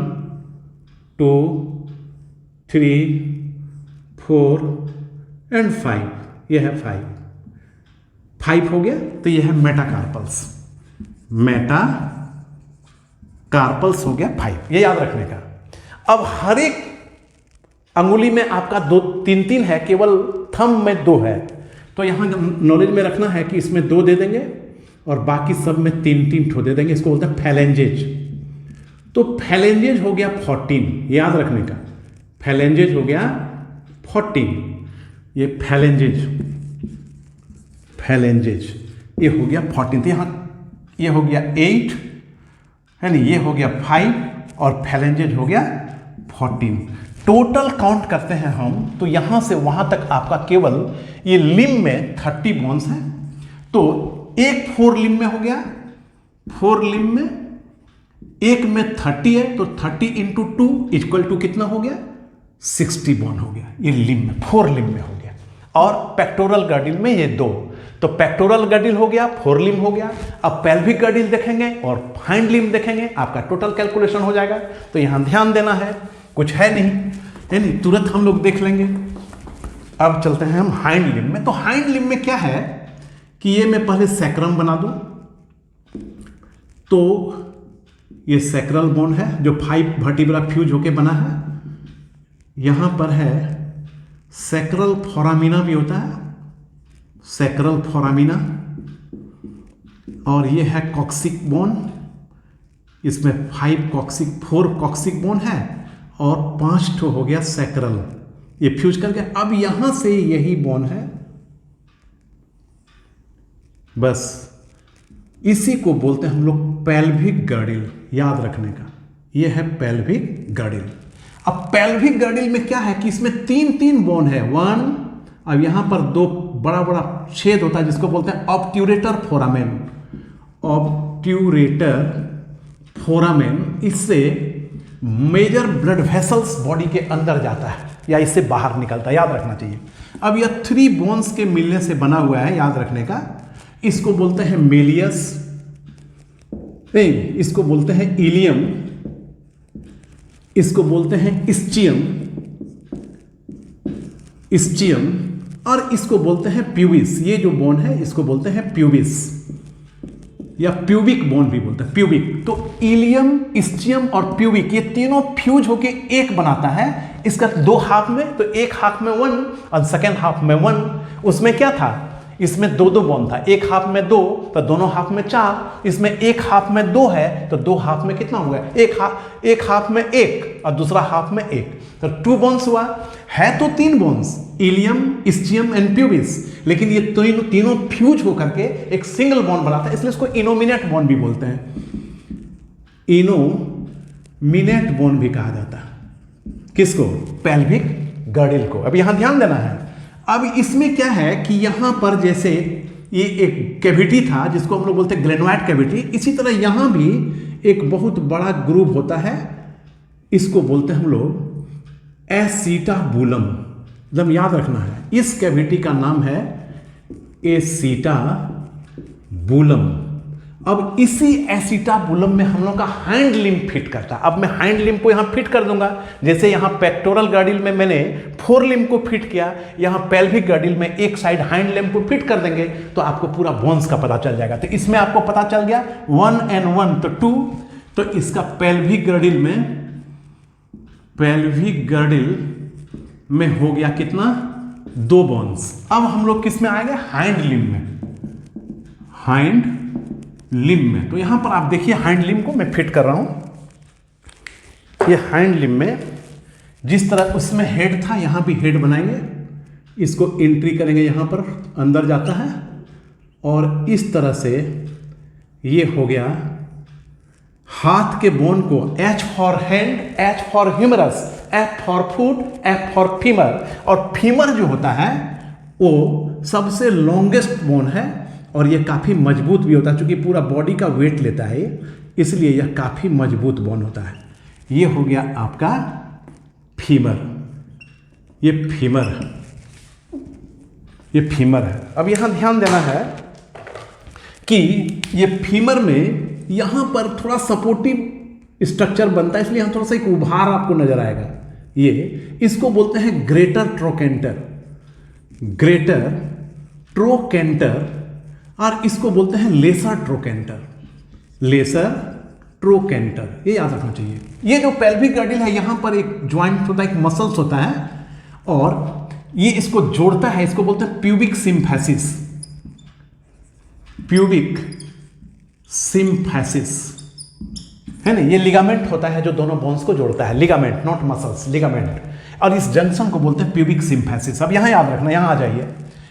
2 3 4 एंड 5, ये है 5 हो गया। तो ये है मेटाकार्पल्स, मेटाकार्पल्स हो गया 5, ये याद रखने का। अब हर एक अंगुली में आपका 2-3 है, केवल थंब में 2 है। तो यहां नॉलेज में रखना है कि इसमें 2 दे देंगे और बाकी सब में 3-3 ठो दे देंगे, इसको बोलते हैं फैलेंजेज। तो फैलेंजेज हो गया 14, याद रखने का, फैलेंजेज हो गया 14, ये फैलेंजेज ये हो गया 14। तो यहां ये हो गया 8 है नहीं, ये हो गया 5 और फैलेंजेज हो गया 14। टोटल काउंट करते हैं हम, तो यहां से वहां तक आपका केवल ये लिम्ब में 30 बोन्स हैं। तो एक 4 लिम्ब में हो गया, 4 लिम्ब में, एक में 30 है, तो 30 × 2 इक्वल टू कितना हो गया? 60 बोन हो गया, ये लिम्ब में, 4 लिम्ब में हो गया। और पेक्टोरल गर्डिल में ये 2, तो पेक्टोरल गर्डिल हो गया, 4 लिम्ब हो गया। अब पेल्विक गर्डिल देखेंगे और हाइंड लिम्ब देखेंगे, आपका टोटल कैलकुलेशन हो जाएगा। तो यहां ध्यान देना है, कुछ है नहीं, तुरंत हम लोग देख लेंगे। अब चलते हैं हम हाइंड लिम्ब में। तो हाइंड लिम्ब में क्या है कि ये मैं पहले सैक्रम बना दूं, तो ये सैक्रल बोन है जो 5 वर्टिब्रा फ्यूज होके बना है। यहां पर है सैक्रल फोरामिना भी होता है, सैक्रल फोरामिना, और ये है कॉक्सिक बोन। इसमें 4 कॉक्सिक बोन है और 5 ठो हो गया सैक्रल, ये फ्यूज कर गया। अब यहां से यही बोन है, बस इसी को बोलते हैं हम लोग पेल्विक गर्डिल, याद रखने का, ये है पेल्विक गर्डिल। अब पेल्विक गर्डिल में क्या है कि इसमें 3 बोन है, 1, अब यहां पर 2 बड़ा बड़ा छेद होता है जिसको बोलते हैं ऑब्ट्यूरेटर फोरामेन, ऑब्ट्यूरेटर फोरामेन। इससे मेजर ब्लड वेसल्स बॉडी के अंदर जाता है या इससे बाहर निकलता है, याद रखना चाहिए। अब यह 3 बोन्स के मिलने से बना हुआ है, याद रखने का। इसको बोलते हैं मेलियस, नहीं, इसको बोलते हैं इलियम, इसको बोलते हैं इस्चियम, और इसको बोलते हैं प्यूबिस। ये जो बोन है इसको बोलते हैं प्यूबिस या प्यूबिक बोन भी बोलते हैं, प्यूबिक। तो इलियम, इस्चियम और प्यूबिक, ये तीनों फ्यूज होके एक बनाता है। इसका 2 हाफ में, तो एक हाफ में 1 और सेकेंड हाफ में 1। उसमें क्या था, इसमें दो दो बॉन्ड था, एक हाफ में 2 तो दोनों हाफ में 4, इसमें एक हाफ में 2 है तो 2 हाफ में कितना हुआ? एक हाफ में 1 और दूसरा हाफ में 1, तो 2 बॉन्ड्स हुआ। है तो 3 bonds, ilium, ischium and pubis, लेकिन ये तीनों फ्यूज होकर के एक सिंगल बॉन्ड बनाता है, इसलिए इसको इनोमिनेट बॉन्ड भी बोलते हैं, इनोमिनेट बॉन्ड भी कहा जाता है। किसको? पेल्विक गर्डिल को। अब यहां ध्यान देना है, अब इसमें क्या है कि यहां पर जैसे ये एक कैविटी था जिसको हम लोग बोलते हैं ग्लेनोइड कैविटी, इसी तरह यहां भी एक बहुत बड़ा ग्रूव होता है, इसको बोलते हैं हम लोग एसीटाबुलम। एकदम याद रखना है, इस कैविटी का नाम है एसीटाबुलम। अब इसी एसीटाबुलम में हम लोग का हैंड लिम्ब फिट करता है। अब मैं हैंड लिम्ब को यहां फिट कर दूंगा, जैसे यहां पेक्टोरल गर्डिल में मैंने फोर लिम्ब को फिट किया, यहां पेल्विक गर्डिल में एक साइड हैंड लिम्ब को फिट कर देंगे तो आपको पूरा बोन्स का पता चल जाएगा। तो इसमें आपको पता चल गया 1 and 1 तो 2, तो इसका पेल्विक गर्डिल में हो गया कितना? 2 बोन्स। अब हम लोग किस में आएंगे? हैंड लिम्ब में, हैंड लिम्ब में। तो यहां पर आप देखिए हैंड लिम्ब को मैं फिट कर रहा हूं। ये हैंड लिम्ब में जिस तरह उसमें हेड था, यहां भी हेड बनाएंगे, इसको एंट्री करेंगे, यहां पर अंदर जाता है और इस तरह से ये हो गया। हाथ के बोन को H for hand, H for humerus, F for foot, F for femur, और फीमर जो होता है वो सबसे लॉन्गेस्ट बोन है और ये काफ़ी मजबूत भी होता है, क्योंकि पूरा बॉडी का वेट लेता है, इसलिए यह काफ़ी मजबूत बोन होता है। ये हो गया आपका फीमर, ये फीमर है। अब यहां ध्यान देना है कि ये फीमर में यहां पर थोड़ा सपोर्टिव स्ट्रक्चर बनता है, इसलिए यहां थोड़ा सा एक उभार आपको नजर आएगा। ये इसको बोलते हैं ग्रेटर ट्रोकेंटर, और इसको बोलते हैं लेसर ट्रोकेंटर। ये याद रखना चाहिए। ये जो पेल्विक गर्डिल है, यहां पर एक ज्वाइंट होता है, एक मसल्स होता है और ये इसको जोड़ता है, इसको बोलते हैं प्यूबिक सिम्फैसिस है ना। ये लिगामेंट होता है जो दोनों बोन्स को जोड़ता है, लिगामेंट, नॉट मसल्स, लिगामेंट, और इस जंक्शन को बोलते हैं प्यूबिक सिम्फैसिस। अब यहां याद रखना, यहां आ जाइए,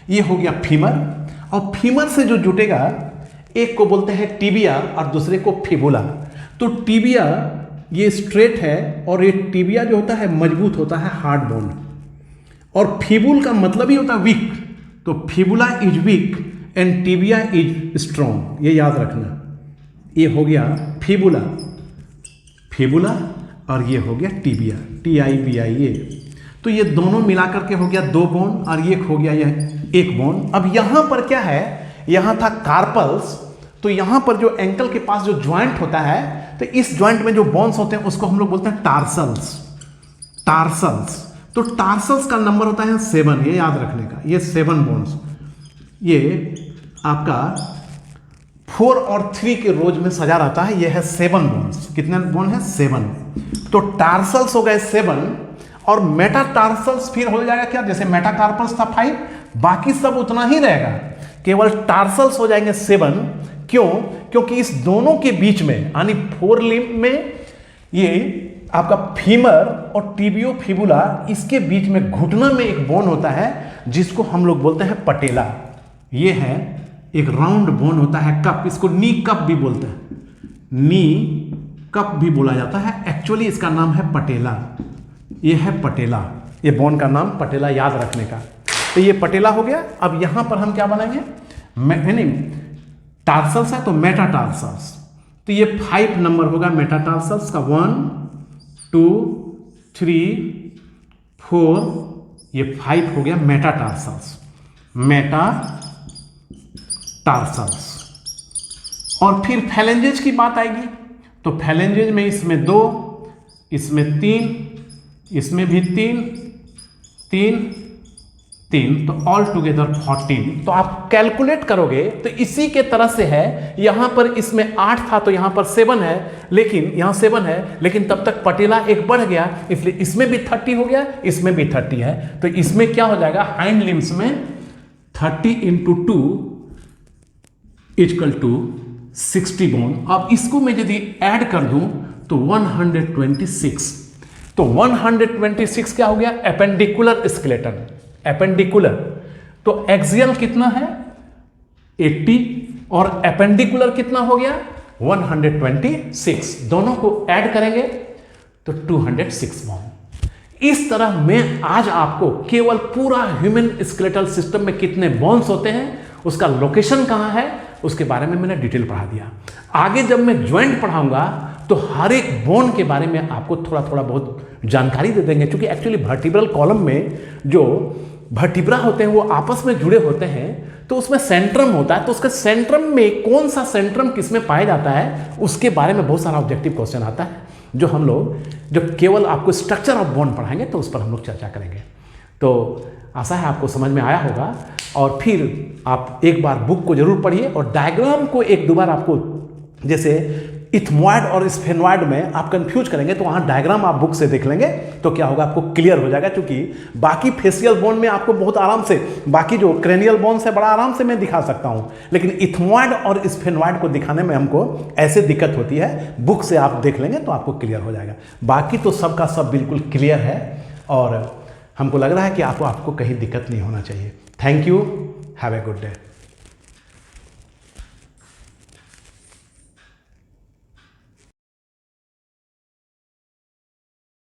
ये हो गया फीमर, और फीमर से जो जुटेगा एक को बोलते हैं टिबिया और दूसरे को फिबुला। तो टिबिया ये स्ट्रेट है और ये टिबिया जो होता है मजबूत होता है, हार्ड बोन, और फिबुल का मतलब ही होता है वीक, तो fibula is weak and tibia is strong. ये याद रखना, ये हो गया फिबुला और ये हो गया टिबिया, TIBIA। तो ये दोनों मिलाकर के हो गया 2 बोन और ये हो गया यह 1 बोन। अब यहां पर क्या है, यहां था कार्पल्स, तो यहां पर जो एंकल के पास जो ज्वाइंट होता है, तो इस ज्वाइंट में जो बोन्स होते हैं उसको हम लोग बोलते हैं टार्सल्स। तो टार्सल्स का नंबर होता है 7, ये याद रखने का, ये 7 बोन्स। ये आपका 4 और 3 के रोज में सजा रहता है, ये है 7 बोन्स। कितने बोन है? 7। तो टार्सल्स हो गए 7 और मेटाटार्सल्स फिर हो जाएगा क्या, जैसे मेटाकार्पल्स था 5, बाकी सब उतना ही रहेगा, केवल टार्सल्स हो जाएंगे 7। क्यों? क्योंकि इस दोनों के बीच में, यानी 4 लिम्ब में ये आपका फीमर और टिबियो फिबुला, इसके बीच में घुटना में एक बोन होता है जिसको हम लोग बोलते हैं पटेला। ये है एक राउंड बोन होता है, कप, इसको नी कप भी बोलते हैं, नी कप भी बोला जाता है। एक्चुअली इसका नाम है पटेला, ये है पटेला, ये बोन का नाम पटेला, याद रखने का। तो ये पटेला हो गया। अब यहां पर हम क्या बनाएंगे, टार्सल्स है तो मेटाटार्सल्स, तो ये 5 नंबर होगा मेटाटार्सल्स का, 1 2 3 4, ये 5 हो गया मेटाटार्सल्स। और फिर फैलेंजेज की बात आएगी, तो फैलेंजेज में इसमें 2, इसमें 3, इसमें भी 3, तो ऑल टुगेदर 14। तो आप कैलकुलेट करोगे तो इसी के तरह से है, यहां पर इसमें 8 था तो यहां पर 7 है, लेकिन यहां 7 है, लेकिन तब तक पटेला एक बढ़ गया, इसलिए इसमें भी 30 हो गया, इसमें भी 30 है। तो इसमें क्या हो जाएगा, हाइंड लिम्स में 30 इंटू 2 इजकल टू 60 बॉन्ड। अब इसको मैं यदि ऐड कर दूं तो 126। तो 126 क्या हो गया? Appendicular skeleton. एपेंडिकुलर तो एक्सियल कितना है? 80 और एपेंडिकुलर कितना हो गया? 126। दोनों को ऐड करेंगे तो 206 बॉन्ड। इस तरह मैं आज आपको केवल पूरा ह्यूमन स्केलेटल सिस्टम में कितने बोन्स होते हैं, उसका लोकेशन कहां है, उसके बारे में मैंने डिटेल पढ़ा दिया। आगे जब मैं ज्वाइंट पढ़ाऊंगा तो हर एक बोन के बारे में आपको थोड़ा थोड़ा बहुत जानकारी दे देंगे, क्योंकि एक्चुअली वर्टिब्रल कॉलम में जो वर्टिब्रा होते हैं वो आपस में जुड़े होते हैं, तो उसमें सेंट्रम होता है। तो उसके सेंट्रम में कौन सा सेंट्रम किसमें पाया जाता है, उसके बारे में बहुत सारा ऑब्जेक्टिव क्वेश्चन आता है, जो हम लोग जब केवल आपको स्ट्रक्चर ऑफ बोन पढ़ाएंगे तो उस पर हम लोग चर्चा करेंगे। तो आशा है आपको समझ में आया होगा, और फिर आप एक बार बुक को जरूर पढ़िए और डायग्राम को एक दो बार आपको, जैसे इथमॉइड और स्फेनॉइड में आप कंफ्यूज करेंगे तो वहाँ डायग्राम आप बुक से देख लेंगे तो क्या होगा, आपको क्लियर हो जाएगा। क्योंकि बाकी फेशियल बोन में आपको बहुत आराम से, बाकी जो क्रेनियल बोन से बड़ा आराम से मैं दिखा सकता हूँ, लेकिन इथमॉइड और स्फेनॉइड को दिखाने में हमको ऐसे दिक्कत होती है। बुक से आप देख लेंगे तो आपको क्लियर हो जाएगा। बाकी तो सब का सब बिल्कुल क्लियर है और हमको लग रहा है कि आपको कहीं दिक्कत नहीं होना चाहिए। Thank you, have a good day.